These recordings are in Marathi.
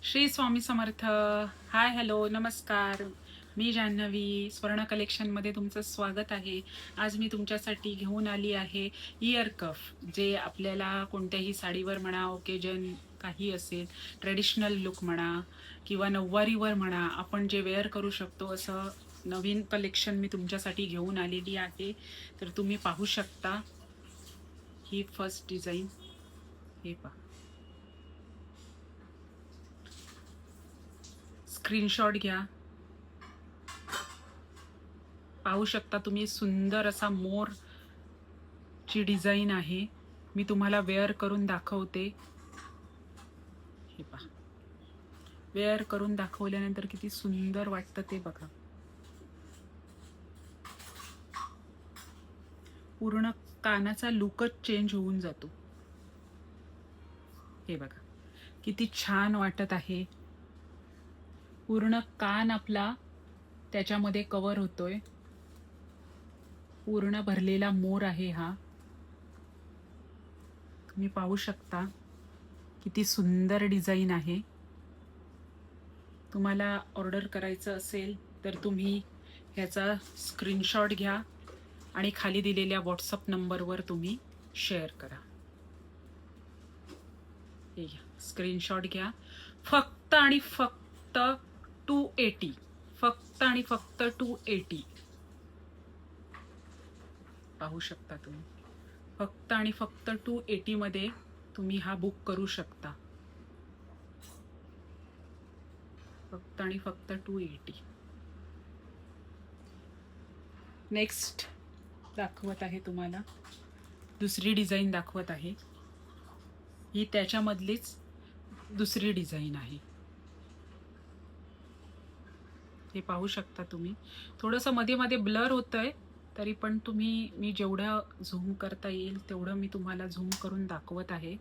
श्री स्वामी समर्थ. हाय, हॅलो, नमस्कार. मी जान्हवी. स्वर्ण कलेक्शनमध्ये तुमचं स्वागत आहे. आज मी तुमच्यासाठी घेऊन आली आहे इयर कफ, जे आपल्याला कोणत्याही साडीवर म्हणा, ओकेजन काही असेल, ट्रेडिशनल लुक म्हणा किंवा नऊवारीवर म्हणा, आपण जे वेअर करू शकतो असं नवीन कलेक्शन मी तुमच्यासाठी घेऊन आलेली आहे. तर तुम्ही पाहू शकता ही फर्स्ट डिझाईन. हे पहा, स्क्रीनशॉट घ्या. पाहू शकता तुम्ही, सुंदर असा मोर ची डिझाईन आहे. मी तुम्हाला वेअर करून दाखवते. हे पहा, वेअर करून दाखवल्यानंतर किती सुंदर वाटतं ते बघा. पूर्ण कानाचा लुकच चेंज होऊन जातो. हे बघा, किती छान वाटत आहे. पूर्ण कान आपला त्याच्यामध्ये कव्हर होतोय. पूर्ण भरलेला मोर आहे हा. तुम्ही पाहू शकता किती सुंदर डिझाईन आहे. तुम्हाला ऑर्डर करायचं असेल तर तुम्ही ह्याचा स्क्रीनशॉट घ्या आणि खाली दिलेल्या व्हॉट्सअप नंबरवर तुम्ही शेअर करा. हे घ्या, स्क्रीनशॉट घ्या. फक्त आणि फक्त 280, फक्त आणि फक्त 280. पाहू शकता तुम्ही, फक्त आणि फक्त 280 मध्ये तुम्ही हा बुक करू शकता. फक्त आणि फक्त 280. नेक्स्ट दाखवत आहे तुम्हाला, दुसरी डिझाईन दाखवत आहे. ही त्याच्यामधलीच दुसरी डिझाईन आहे. हे पाहू शकता तुम्ही. थोडंसं मध्ये मध्ये ब्लर होतंय, तरी पण तुम्ही, मी जेवढं झूम करता येईल तेवढं मी तुम्हाला झूम करून दाखवत आहे.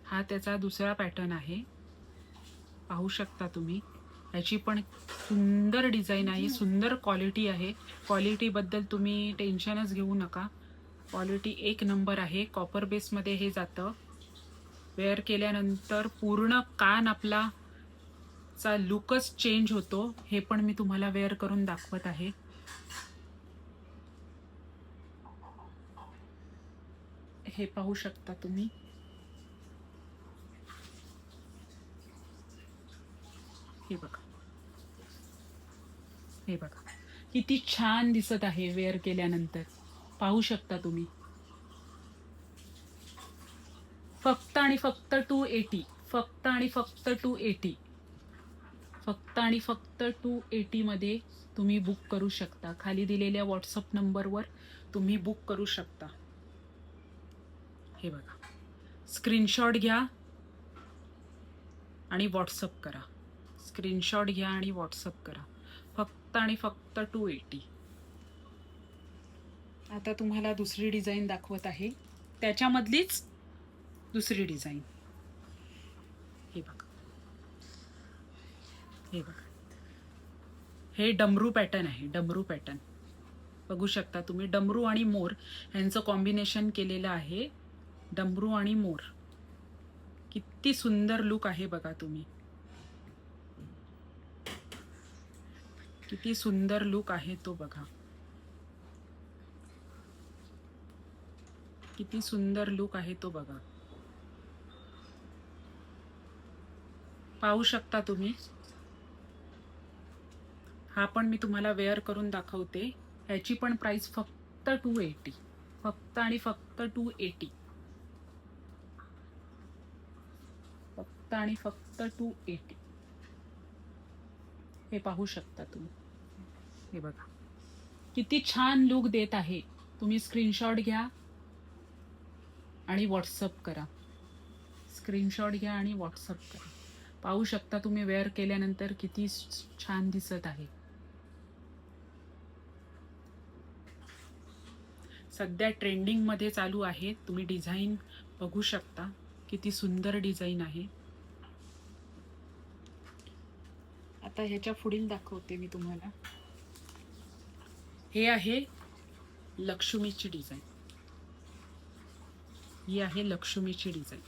हा त्याचा दुसरा पॅटर्न आहे. पाहू शकता तुम्ही. ह्याची पण सुंदर डिझाईन आहे, सुंदर क्वालिटी आहे. क्वालिटीबद्दल तुम्ही टेन्शनच घेऊ नका. क्वालिटी एक नंबर आहे. कॉपर बेसमध्ये हे जातं. वेअर केल्यानंतर पूर्ण कान आपला चा लुकच चेंज होतो. हे पण मी तुम्हाला वेअर करून दाखवत आहे. हे पाहू शकता तुम्ही. हे बघा, हे बघा, किती छान दिसत आहे वेअर केल्यानंतर. पाहू शकता तुम्ही. फक्त आणि फक्त 280, फक्त आणि फक्त 280, फक्त आणि फक्त 280 मध्ये तुम्ही बुक करू शकता. खाली दिलेल्या व्हॉट्सअप नंबरवर तुम्ही बुक करू शकता. हे बघा, स्क्रीनशॉट घ्या आणि व्हॉट्सअप करा. स्क्रीनशॉट घ्या आणि व्हॉट्सअप करा. फक्त आणि फक्त 280. आता तुम्हाला दुसरी डिझाईन दाखवत आहे, त्याच्यामधलीच दुसरी डिझाईन. हे बघा, हे बघा, हे डमरू पॅटर्न आहे. डमरू पॅटर्न बघू शकता तुम्ही. डमरू आणि मोर यांचं कॉम्बिनेशन केलेलं आहे. डमरू आणि मोर, किती सुंदर लुक आहे बघा तुम्ही. किती सुंदर लुक आहे तो बघा. किती सुंदर लुक आहे तो बघा. पाहू शकता तुम्ही. हा पण मी तुम्हाला वेअर करून दाखवते. ह्याची पण प्राइस फक्त 280, फक्त आणि फक्त 280, फक्त आणि फक्त 280. हे पाहू शकता तुम्ही. हे बघा, किती छान लुक देत आहे. तुम्ही स्क्रीनशॉट घ्या आणि व्हॉट्सअप करा. स्क्रीनशॉट घ्या आणि व्हॉट्सअप करा. पाहू शकता तुम्ही, वेअर केल्यानंतर किती छान दिसत आहे. सध्या ट्रेंडिंगमध्ये चालू आहे. तुम्ही डिझाईन बघू शकता, किती सुंदर डिझाईन आहे. आता ह्याच्या पुढील दाखवते मी तुम्हाला. हे आहे लक्ष्मीची डिझाईन. ही आहे लक्ष्मीची डिझाईन.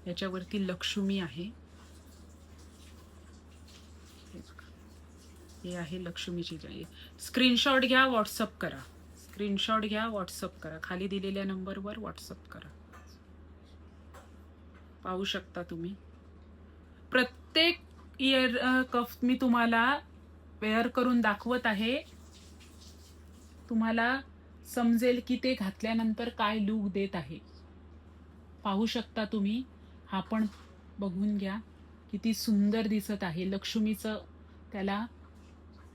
याच्यावरती लक्ष्मी आहे. हे आहे लक्ष्मीची जाई. स्क्रीनशॉट घ्या, व्हॉट्सअप करा. स्क्रीनशॉट घ्या, व्हॉट्सअप करा. खाली दिलेल्या नंबरवर व्हॉट्सअप करा. पाहू शकता तुम्ही. प्रत्येक इयर कफ मी तुम्हाला वेअर करून दाखवत आहे. तुम्हाला समजेल की ते घातल्यानंतर काय लुक देत आहे. पाहू शकता तुम्ही. हा पण बघून घ्या किती सुंदर दिसत आहे. लक्ष्मीचं त्याला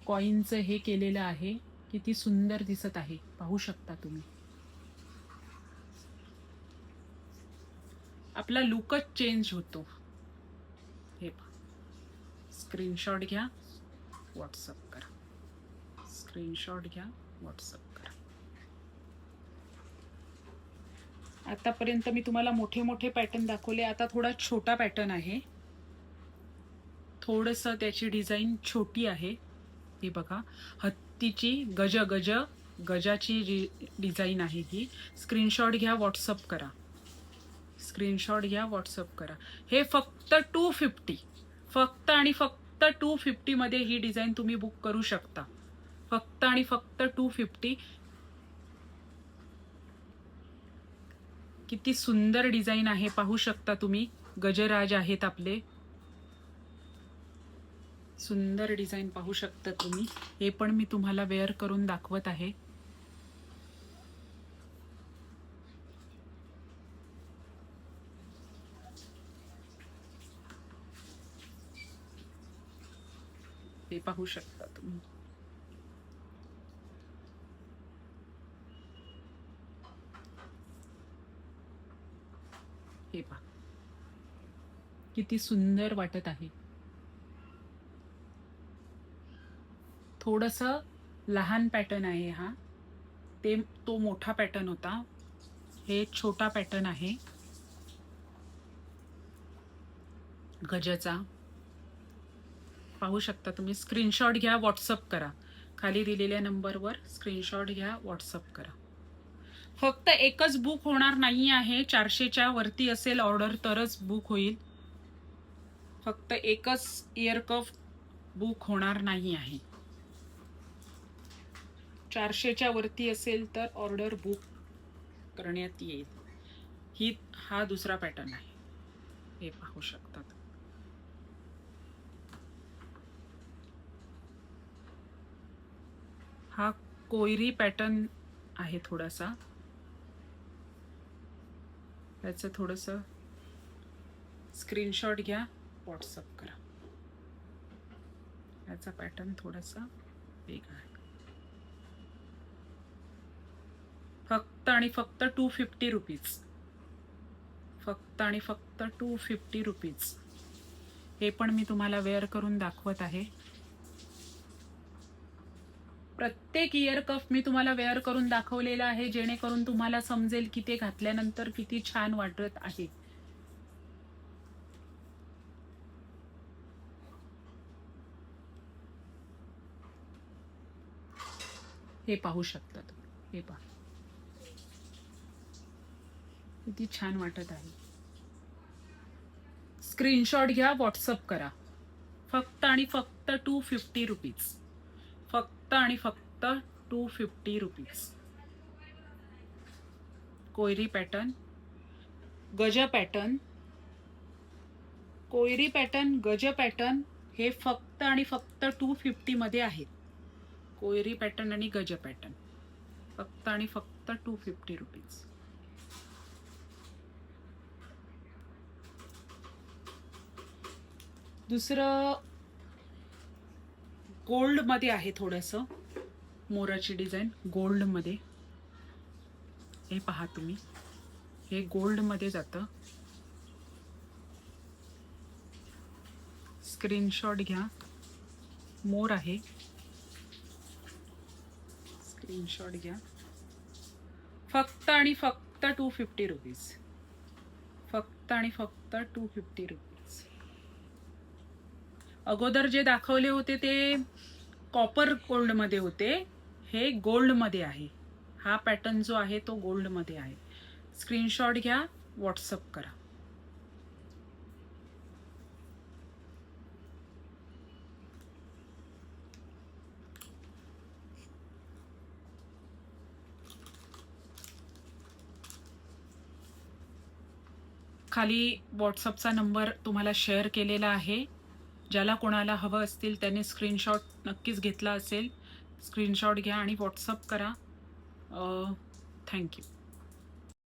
कॉईनचं हे केलेलं आहे. किती सुंदर दिसत आहे. पाहू शकता तुम्ही. आपला लुकच चेंज होतो. हे पहा. स्क्रीनशॉट घ्या, व्हॉट्सअप करा. स्क्रीनशॉट घ्या, व्हॉट्सअप करा. आतापर्यंत मी तुम्हाला मोठे मोठे पॅटर्न दाखवले. आता थोडा छोटा पॅटर्न आहे. थोडंसं त्याची डिझाईन छोटी आहे. हे बघा, हत्तीची गजाची जी डिझाईन आहे ही. स्क्रीनशॉट घ्या, व्हॉट्सअप करा. स्क्रीनशॉट घ्या, व्हॉट्सअप करा. हे फक्त 250, फक्त आणि फक्त 250 मध्ये ही डिझाईन तुम्ही बुक करू शकता. फक्त आणि फक्त 250. किती सुंदर डिझाईन आहे. पाहू शकता तुम्ही. गजराज आहेत आपले. सुंदर डिझाईन पाहू शकता तुम्ही. हे पण मी तुम्हाला वेअर करून दाखवत आहे. हे पाहू शकता तुम्ही. हे पहा किती सुंदर वाटत आहे. थोडंसं लहान पॅटर्न आहे हा. तो मोठा पॅटर्न होता. हे छोटा पॅटर्न आहे गजाचा. पाहू शकता तुम्ही. स्क्रीनशॉट घ्या, व्हॉट्सअप करा. खाली दिलेल्या नंबरवर स्क्रीनशॉट घ्या, व्हॉट्सअप करा. फक्त एकच बुक होणार नाही आहे. 400च्या वरती असेल ऑर्डर तरच बुक होईल. फक्त एकच इयर कफ बुक होणार नाही आहे. 400च्या वरती असेल तर ऑर्डर बुक करण्यात येईल. हा दुसरा पॅटर्न आहे. हे पाहू शकतात. हा कोयरी पॅटर्न आहे थोडासा. त्याचं थोडंसं स्क्रीनशॉट घ्या, व्हॉट्सअप करा. याचा पॅटर्न थोडासा वेगळा आहे. फक्त आणि फक्त 250 रुपीज. फक्त आणि फक्त 250 रुपीज. हे पण मी तुम्हाला वेअर करून दाखवत आहे. प्रत्येक इयर कफ मी तुम्हाला वेअर करून दाखवलेला आहे, जेणेकरून तुम्हाला समजेल की ते घातल्यानंतर किती छान वाटत आहे. हे पाहू शकता तुम्ही. हे पहा किती छान वाटत आहे. स्क्रीनशॉट घ्या, व्हॉट्सअप करा. फक्त आणि फक्त 250 रुपीज. फक्त आणि फक्त 250 रुपीज. कोयरी पॅटर्न, गज पॅटर्न, कोयरी पॅटर्न, गज पॅटर्न हे फक्त आणि फक्त 250 मध्ये आहेत. कोयरी पॅटर्न आणि गज पॅटर्न फक्त आणि फक्त 250 रुपीज. दुसरं गोल्ड मध्ये आहे. थोडंसं मोराची डिझाईन गोल्ड मध्ये. हे पहा तुम्ही. हे गोल्ड मध्ये जातं. स्क्रीनशॉट घ्या. मोर आहे. स्क्रीनशॉट घ्या. फक्त आणि फक्त 250 रुपीज. फक्त आणि फक्त 250 रुपीज. अगोदर जे दाखवले होते ते कॉपर गोल्ड मध्ये होते. हे गोल्ड मध्ये आहे. हा पॅटर्न जो आहे तो गोल्ड मध्ये आहे. स्क्रीनशॉट घ्या, व्हॉट्सअप करा. खाली व्हॉट्सअपचा नंबर तुम्हाला शेअर केलेला आहे. ज्याला कोणाला हवं असतील त्याने स्क्रीनशॉट नक्कीच घेतला असेल. स्क्रीनशॉट घ्या आणि व्हॉट्सअप करा. थँक्यू.